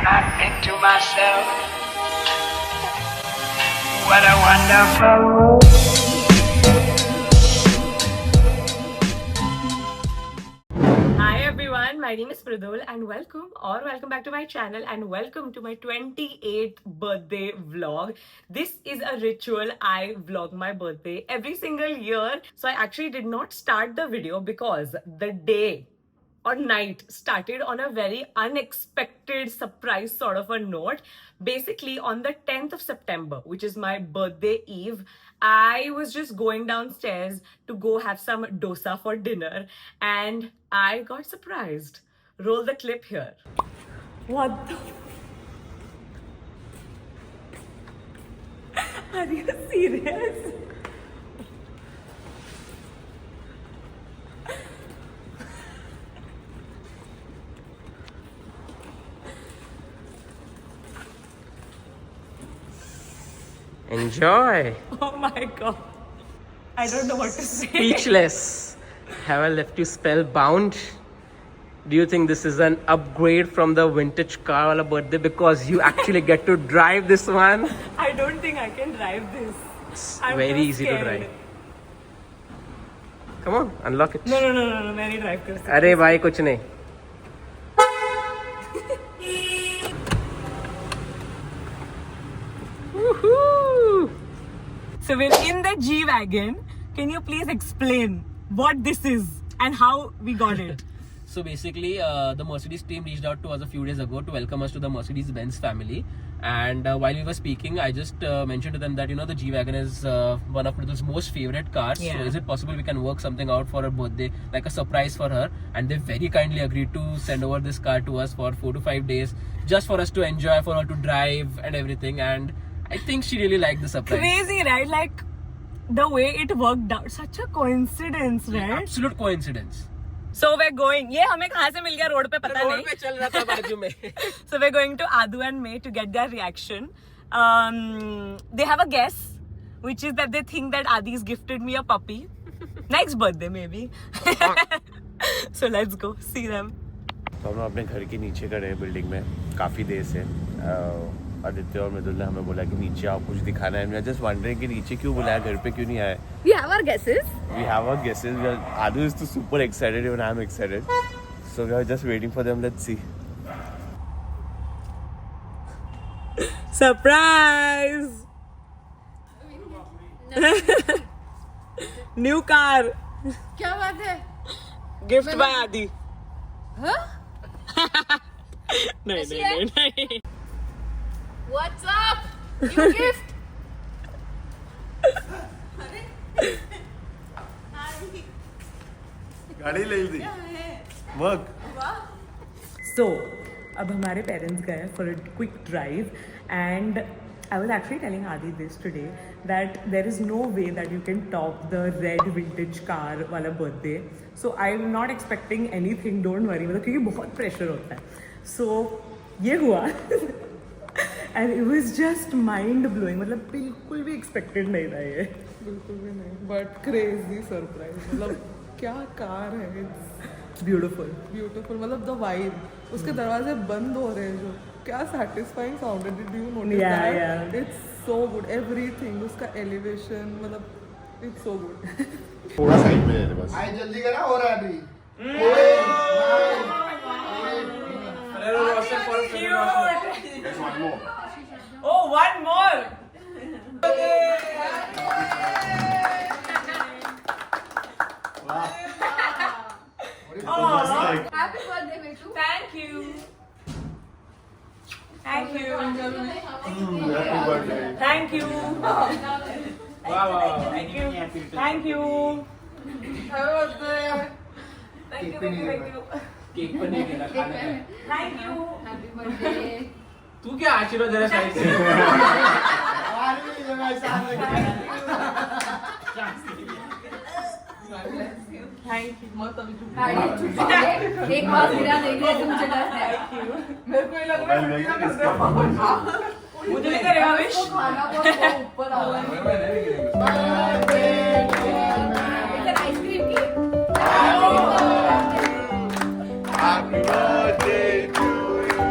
and I think to myself, what a wonderful world. Hi everyone, my name is Pradul and welcome back to my channel and welcome to my 28th birthday vlog. This is a ritual. I vlog my birthday every single year. So I actually did not start the video because the day or night started on a very unexpected surprise sort of a note. Basically, on the 10th of September, which is my birthday eve, I was just going downstairs to go have some dosa for dinner and I got surprised. Roll the clip here. What the? Are you serious? Enjoy. Oh my god. I don't know what to say. Speechless. Have I left you spellbound? Do you think this is an upgrade from the vintage car wala birthday because you actually get to drive this one? I don't think I can drive this. It's I'm very too easy to scared. drive. Come on, unlock it. No, मैं नहीं drive कर सकती. अरे भाई कुछ नहीं. Woohoo! So we're in the G-Wagon. Can you please explain what this is and how we got it? So basically, the Mercedes team reached out to us a few days ago to welcome us to the Mercedes-Benz family. And while we were speaking, I just mentioned to them that the G-Wagon is one of Mridul's most favorite cars. Yeah. So is it possible we can work something out for her birthday, like a surprise for her? And they very kindly agreed to send over this car to us for 4 to 5 days, just for us to enjoy, for her to drive and everything. And I think she really liked the surprise. Crazy, right? Like the way it worked out. Such a coincidence, right? Absolute coincidence. So we're going. ये हमें कहाँ से मिल गया road पे पता road नहीं. पे चल रहा था बाजू में. So we're going to Adu and May to get their reaction. They have a guess, which is that they think that Adi's gifted me a puppy. Next birthday maybe. So let's go see them. तो हम अपने घर के नीचे खड़े हैं building में काफ़ी देर से. आदित्य और मृदुल ने हमें बोला कि नीचे आप कुछ दिखाना है. मैं जस्ट वंडरिंग कि नीचे क्यों बुलाया, घर पे क्यों नहीं आया. We have our guesses. We have our guesses. Adu is too super excited, even I'm excited. So we are just waiting for them. Let's see. Surprise! New car. क्या बात है? Gift by Adi. हाँ? नहीं. What's up? New gift. गाड़ी ले ली. Work. So, अब हमारे parents गए for a quick drive and I was actually telling Adi this today that there is no way that you can top the red vintage car वाला birthday. So I'm not expecting anything. Don't worry. मतलब क्योंकि बहुत pressure होता है. So ये हुआ. And it was just mind blowing. मतलब बिल्कुल भी expected नहीं था ये. बिल्कुल भी नहीं बट क्रेजी सरप्राइज. मतलब क्या कार है. It's Beautiful. ब्यूटीफुल. मतलब द वाइब. उसके दरवाजे बंद हो रहे हैं जो क्या सैटिस्फाइंग साउंड है. Did you notice Yeah, that? yeah. It's so good. Everything उसका एलिवेशन मतलब इट्स सो गुड. थोड़ा साइड में दे बस. आई जल्दी करा हो रहा है अभी. Oh, one more. Happy birthday, Metu. Thank you. Thank you. Happy birthday. Thank you. Thank you. Thank you. Thank you. Cake पर नहीं देना खाने का. Thank you. Happy birthday. तू क्या आशीर्वाद दे रहा साइड से? Thank you. एक बार मेरा देखने से मुझे डर है. मेरे को ये लग रहा है मुझे नहीं करेगा विश. वो खाना बहुत ऊपर आ हुआ है. It's an ice cream cake. Happy birthday to you.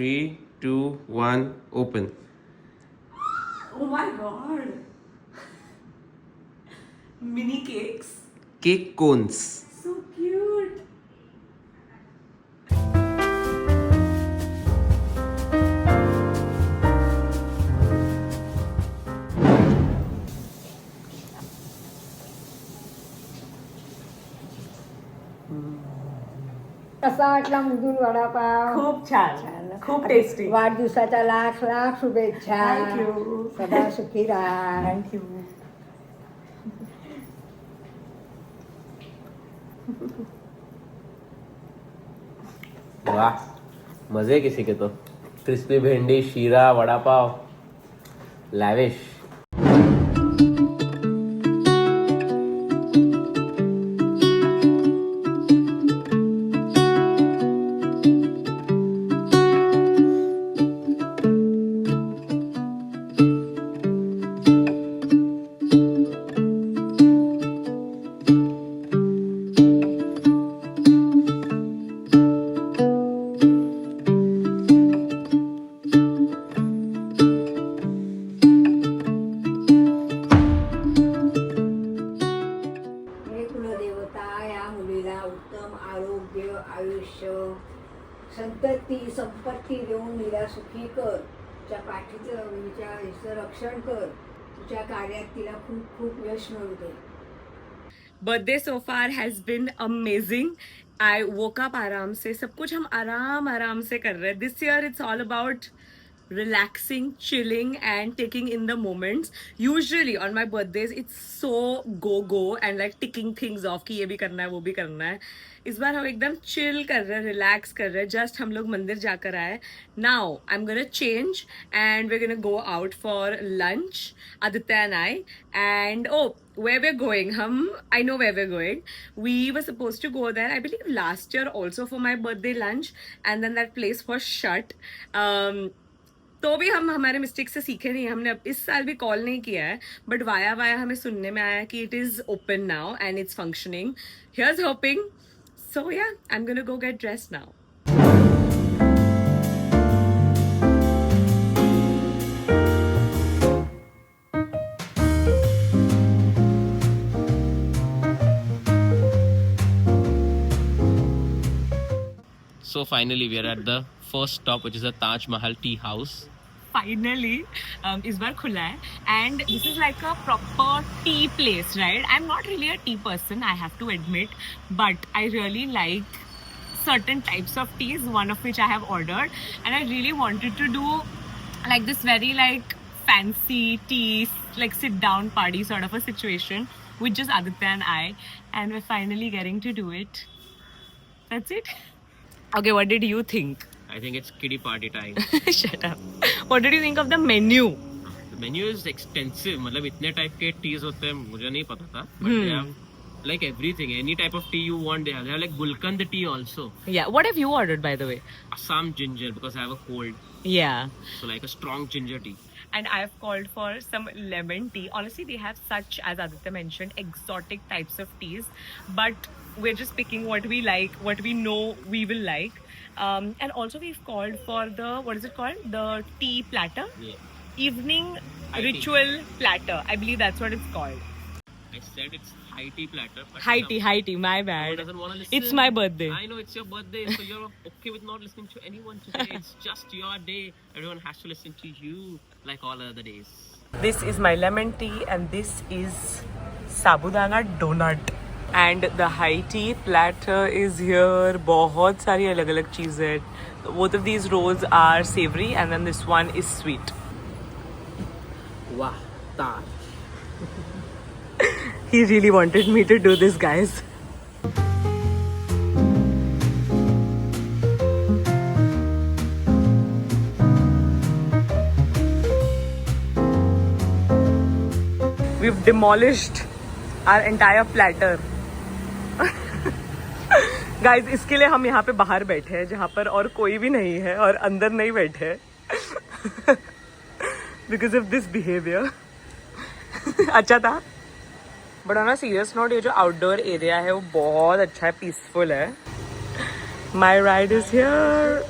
3, 2, 1, open. Oh my god. Mini cakes. Cake cones. So cute. कसा वाटला मुदून वडापाव खूप छान. खूप टेस्टी. वाढदिवसाच्या लाख लाख शुभेच्छा. Thank you. सदा सुखी राहा. Thank you. वाह, मजे किसी के तो. क्रिस्पी भेंडी, शीरा, वड़ा पाव, लैविश. हे कुलदेवता या मुलीला उत्तम आरोग्य आयुष्य संतती संपत्ती देऊन तिला सुखी कर. तिच्या पाठीचं तिच्या हिचं रक्षण कर. तुझ्या कार्यात तिला खूप खूप यश मिळू दे. Birthday so far has been amazing. I woke up आराम से. सब कुछ हम आराम से कर रहे हैं. This year it's all about relaxing, chilling and taking in the moments. Usually on my birthdays it's so go and like ticking things off कि ये भी करना है वो भी करना है. इस बार हम एकदम chill कर रहे हैं, relax कर रहे हैं. Just हम लोग मंदिर जाकर आए. Now I'm gonna change and we're gonna go out for lunch, Aditya and I. And where we're going, I know where we're going. We were supposed to go there, I believe last year also for my birthday lunch, and then that place was shut. तो भी हम हमारे mistake से सीखे नहीं. हमने इस साल भी कॉल नहीं किया है, बट वाया हमें सुनने में आया कि it is open now and it's functioning. Here's hoping. So yeah, I am gonna go get dressed now. So finally we are at the first stop, which is the Taj Mahal Tea House. Finally इस बार खुला है and this is like a proper tea place, right? I am not really a tea person, I have to admit, but I really like certain types of teas, one of which I have ordered, and I really wanted to do like this very like fancy tea, like sit down party sort of a situation with just Aditya and I, and we're finally getting to do it. That's it. Okay, what did you think? I think it's kiddie party time. Shut up. What did you think of the menu? The menu is extensive. मतलब इतने type के tease होते हैं मुझे नहीं पता था. But they have like everything. Any type of tea you want, they have. They have like Gulkand tea also. Yeah. What have you ordered, by the way? Assam ginger because I have a cold. Yeah. So like a strong ginger tea. And I have called for some lemon tea. Honestly, they have such, as Aditya mentioned, exotic types of teas. But we're just picking what we like, what we know we will like. And also we've called for the, what is it called? The tea platter. Yeah. Evening High tea. ritual platter. I believe that's what it's called. I said it's high tea platter. But High some- tea, my someone bad. doesn't want to listen. It's my birthday. I know it's your birthday, so you're okay with not listening to anyone today. It's just your day. Everyone has to listen to you like all other days. This is my lemon tea and this is sabudana donut. And the high tea platter is here. बहुत सारी अलग अलग चीज़ें. Both of these rolls are savory and then this one is sweet. Wow, Taj. He really wanted me to do this, guys. We've demolished our entire platter. Guys, इसके लिए हम यहाँ पे बाहर बैठे हैं जहाँ पर और कोई भी नहीं है और अंदर नहीं बैठे हैं because of this behavior. अच्छा था. But on a serious note, ये जो आउटडोर एरिया है वो बहुत अच्छा है, पीसफुल है. My ride is here.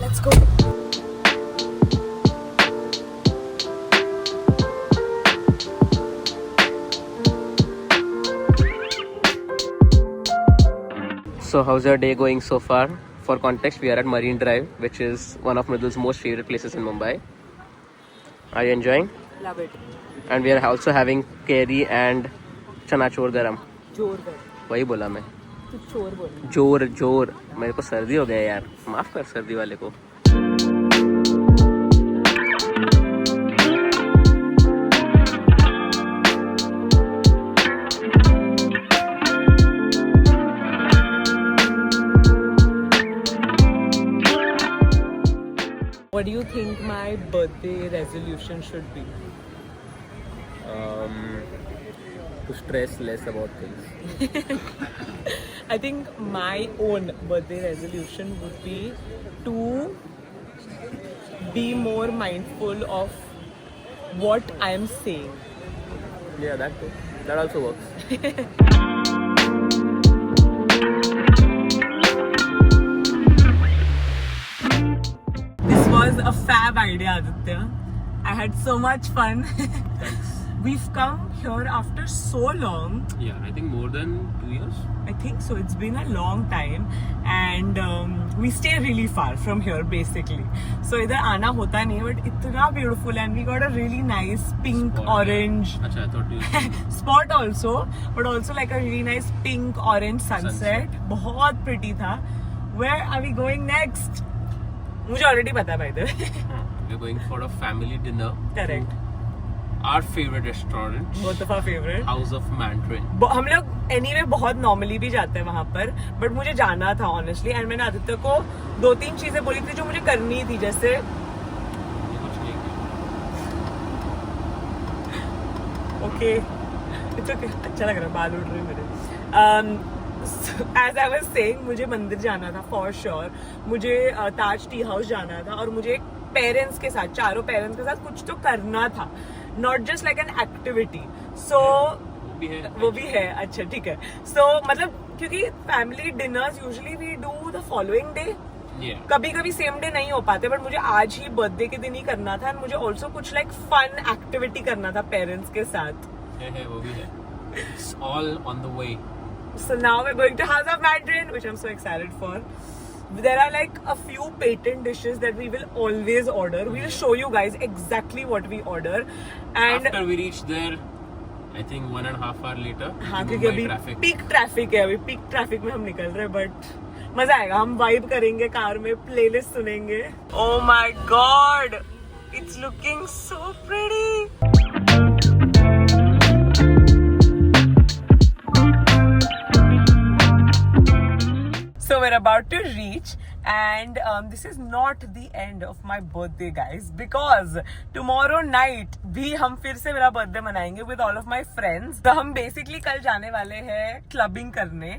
Let's go. So how's your day going so far? For context, we are at Marine Drive, which is one of Mridul's most favorite places in Mumbai. Are you enjoying? Love it. And we are also having curry and chana chor garam. जोर कर. वही बोला मैं. तू चोर बोल. जोर जोर. मेरे को सर्दी हो गया यार. माफ कर सर्दी वाले को. What do you think my birthday resolution should be? To stress less about things. I think my own birthday resolution would be to be more mindful of what I am saying. Yeah, that too. That also works. This was a fab idea, Aditya. I had so much fun. We've come here after so long. Yeah, I think more than 2 years. I think so. It's been a long time, and we stay really far from here, basically. So इधर आना होता नहीं, but इतना beautiful, and we got a really nice pink, Spot, orange Acha, I thought you. spot also, but also like a really nice pink orange sunset. बहुत pretty था. Where are we going next? मुझे already पता है, by the way. We're going for a family dinner. Correct. Our favorite restaurant. Both of our favorite. House of Mandarin. हम लोग anyway बहुत normally भी जाते हैं वहाँ पर, but मुझे जाना था honestly, and मैंने आदित्य को 2-3 चीजें बोली थी जो मुझे करनी थी, जैसे okay, it's okay, अच्छा लग रहा है, बाल उड़ रहे हैं मेरे. As I was saying, मुझे मंदिर जाना था for sure, मुझे ताज टी हाउस जाना था, और मुझे पेरेंट्स के साथ, चारों पेरेंट्स के साथ कुछ तो करना था, not just like an activity. So वो भी है. अच्छा ठीक है. So मतलब क्योंकि family dinners usually we do the following day. कभी कभी सेम डे नहीं हो पाते, बट मुझे आज ही बर्थडे के दिन ही करना था, and मुझे ऑल्सो कुछ लाइक फन एक्टिविटी करना था पेरेंट्स के साथ. वो भी है. It's all on the way. So now we're going to House of Mandarin, which I'm so excited for. There are like a few patent dishes that we will always order. We will show you guys exactly what we order. And After we reach there, I think 1.5 hour later. हाँ, क्योंकि अभी peak traffic है, अभी peak traffic में हम निकल रहे हैं, बट मजा आएगा. हम वाइब करेंगे कार में, प्लेलिस्ट सुनेंगे. Oh my God, it's looking so pretty. So we're about to reach, and this is not the end of my birthday, guys, because tomorrow night भी हम फिर से मेरा बर्थडे मनाएंगे with all of my friends. तो हम basically कल जाने वाले हैं क्लबिंग करने,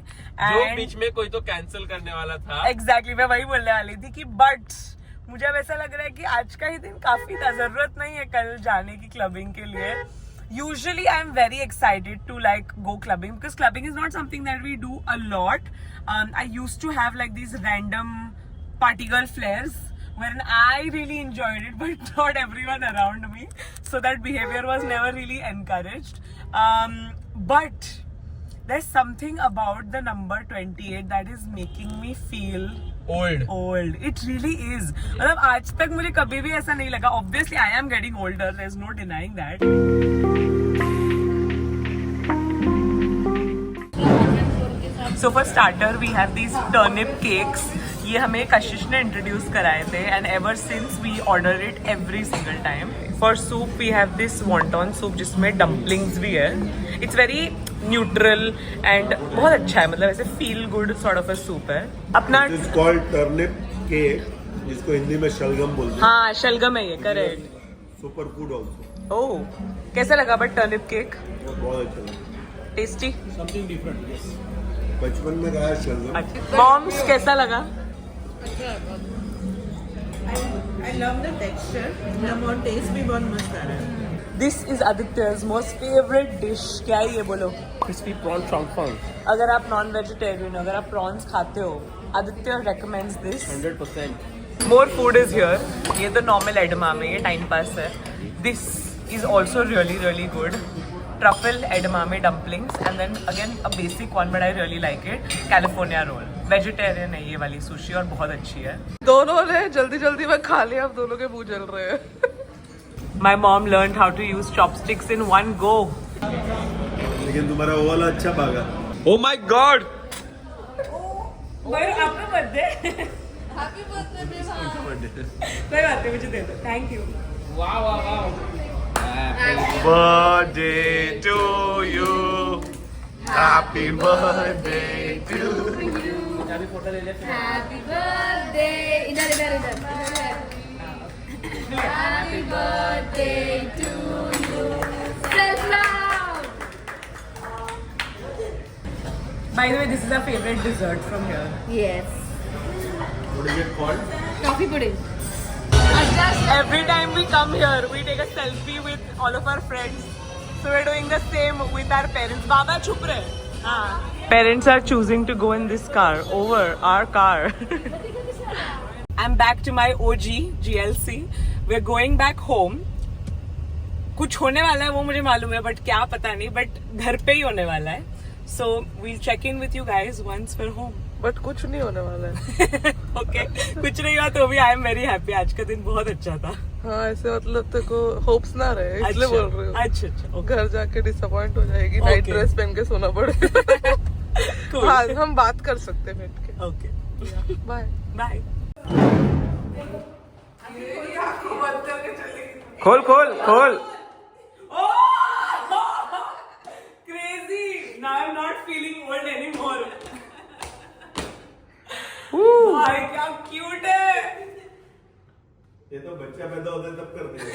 जो बीच में कोई तो कैंसिल करने वाला था. Exactly, मैं वही बोलने वाली थी कि बट मुझे अब ऐसा लग रहा है कि आज का ही दिन काफी था, जरूरत नहीं है कल जाने की क्लबिंग के लिए. Usually I'm very excited to like go clubbing, because clubbing is not something that we do a lot. I used to have like these random party girl flares wherein I really enjoyed it, but not everyone around me, so that behavior was never really encouraged. But there's something about the number 28 that is making me feel old. It really is. मतलब आज तक मुझे कभी भी ऐसा नहीं लगा. Obviously I am getting older, there's no denying that. So for starter we have these turnip cakes. ये हमें कशिश ने इंट्रोड्यूस कराए थे, and ever since we order it every single time. For soup we have this wonton soup जिसमें dumplings भी है. It's very neutral and बहुत अच्छा है, मतलब ऐसे feel good sort of a soup है. अपना It is called turnip cake, जिसको हिंदी में शलगम बोलते हैं. हाँ शलगम है ये, correct. Super food also. Oh कैसा लगा बट टर्निप केक? बहुत अच्छा लगा. टेस्टी. बचपन में खाया शलगम. मॉम्स कैसा लगा? I love the texture. और टेस्ट भी बहुत मस्त आ रहा है. This is Aditya's most favorite dish. क्या है ये बोलो? Crispy prawn chongfang. अगर आप नॉन वेजिटेरियन हो, अगर आप प्रॉन्स खाते हो, Aditya recommends this. 100%. More food is here. ये तो normal edamame, ये time pass है. This is also really good. Truffle edamame dumplings and then again a basic one but I really like it. California roll. Vegetarian है ये वाली sushi और बहुत अच्छी है. दोनों ने जल्दी में खा लिया, अब दोनों के मुंह जल रहे हैं. My mom learned how to use chopsticks in one go. लेकिन तुम्हारा वो वाला अच्छा भागा. Oh my god! मेरा आपका बर्थडे. हैप्पी बर्थडे बेबा. कोई बात नहीं, मुझे दे दो. Thank you. Wow. Birthday to you. Happy birthday to you. Happy birthday. इधर. Happy birthday to you. Self-love. By the way, this is our favorite dessert from here. Yes. What is it called? Coffee pudding. Every time we come here, we take a selfie with all of our friends. So we're doing the same with our parents. Baba, chup rahe. Parents are choosing to go in this car over our car. I'm back to my OG GLC. We're going back home. कुछ होने वाला है वो मुझे मालूम है, but क्या पता नहीं. But घर पे ही होने वाला है. So we'll check in with you guys once we're home. But कुछ नहीं होने वाला है. Okay, कुछ नहीं हुआ तो भी I am very happy. आज का दिन बहुत अच्छा था. हाँ, ऐसे मतलब तेरे को होप्स ना रहे इसलिए बोल रही हूँ. अच्छा. Okay. घर जाके डिसअपॉइंट हो जाएगी. नाइट ड्रेस पहन के सोना पड़ेगा. Cool. हाँ, हम बात कर सकते हैं बैठ के. Okay. बाय. Bye. खोल. Crazy. Now I'm not feeling old anymore. भाई क्या cute है. ये तो बच्चा पैदा होता है तब करते हैं.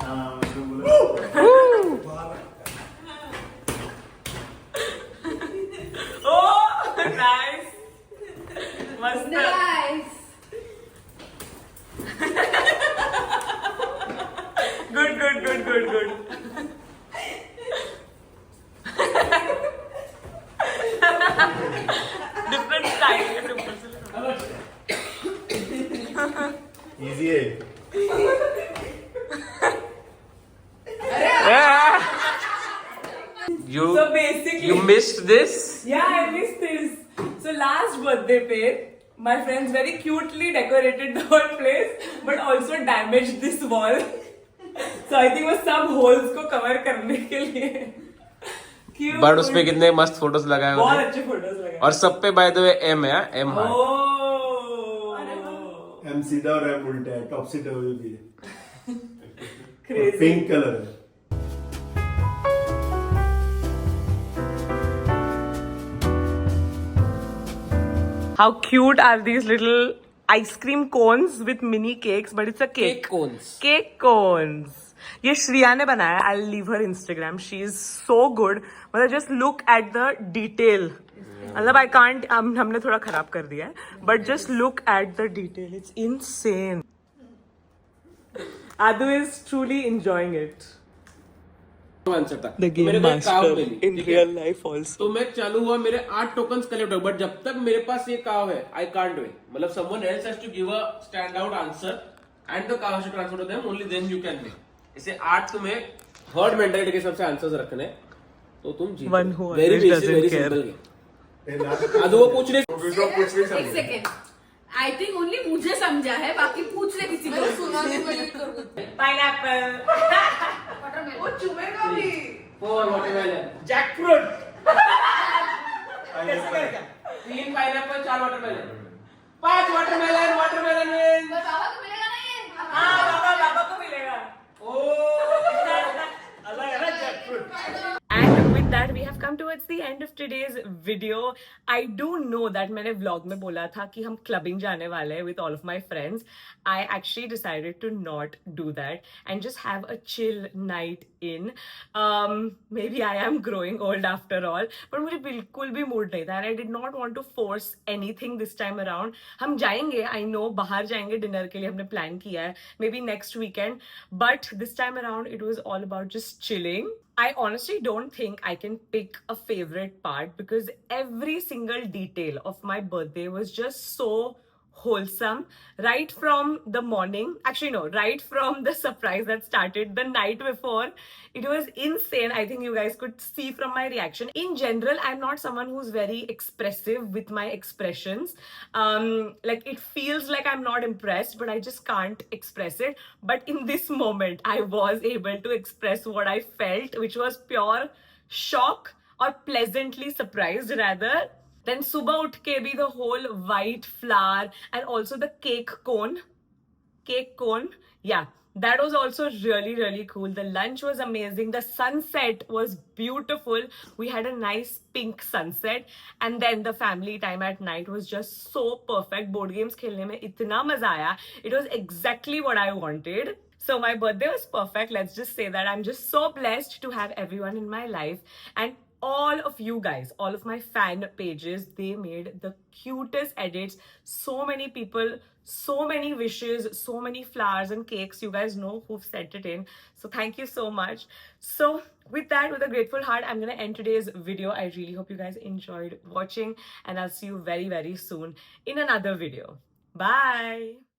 हाँ, मैं बोला. Oh, nice. मस्त. Nice. Good. Different style. Easy है. So basically, You missed this? yeah, I missed this. So last birthday पे my friends very cutely decorated the whole place, but also damaged this wall. So I think वो सब holes को cover करने के लिए. Cute. But उस पे कितने मस्त फोटोज लगाए बहुत हुए अच्छे photos लगे. और सब पे बाय द वे एम है. एम है. Oh. M सीधा और M उल्टा है. टॉप सीट हुई भी है. Crazy. पिंक कलर है. How cute are these little ice cream cones with mini cakes, but it's a cake. cones. Cake cones. ये श्रिया ने बनाया. I'll leave her Instagram. She is so good. मतलब just look at the detail. मतलब I can't. हमने थोड़ा खराब कर दिया है. But just look at the detail. It's insane. Adu is truly enjoying it. Answer था. The game मेरे को एक काव master मिली, in ठीक है? real life also. तो मैं चालू हुआ, मेरे 8 टोकन्स कलेक्ट हो, बट जब तक मेरे पास ये काव है आई कांट विन. मतलब someone else has to give a stand out answer and the cow has to transfer to them, only then you can win. इसे 8 तुम्हें हर्ड मेंटालिटी के हिसाब से आंसर्स रखने, तो तुम जीतो. One who Very always basic, very doesn't care. simple game. अब वो पूछ रहे एक सेकेंड. आई थिंक ओनली मुझे समझा है, बाकी पूछ ले किसी को. Pineapple. वो चुमेगा भी. Watermelon, Jackfruit. 3 pineapple, 4 watermelon, 5 watermelon. Watermelon wins. बाबा को मिलेगा ना ये. हाँ, बाबा को मिलेगा. अलग है ना jackfruit. And with that, we have come towards the end of today's video. I do know that मैंने vlog में बोला था कि हम clubbing जाने वाले हैं with all of my friends. I actually decided to not do that and just have a chill night in. Maybe I am growing old after all, but मुझे बिल्कुल भी mood नहीं था and I did not want to force anything this time around. हम जाएंगे, I know, बाहर जाएंगे dinner के लिए हमने plan किया है, maybe next weekend, but this time around it was all about just chilling. I honestly don't think I can pick a favorite part because every single detail of my birthday was just so wholesome. Right from the morning, actually, no, right from the surprise that started the night before, it was insane. I think you guys could see from my reaction. In general, I'm not someone who's very expressive with my expressions. Like, it feels like I'm not impressed, but I just can't express it. But in this moment, I was able to express what I felt, which was pure shock or pleasantly surprised rather. Then subah utھ ke bhi the whole white flower and also the cake cone, yeah, that was also really cool. The lunch was amazing, the sunset was beautiful, we had a nice pink sunset, and then the family time at night was just so perfect. Board games khelne mein itna maza aaya, it was exactly what I wanted. So my birthday was perfect. Let's just say that I'm just so blessed to have everyone in my life, and all of you guys, all of my fan pages, they made the cutest edits. So many people, so many wishes, so many flowers and cakes. You guys know who've sent it in. So thank you so much. So with that, with a grateful heart, I'm gonna end today's video. I really hope you guys enjoyed watching, and I'll see you very soon in another video. Bye.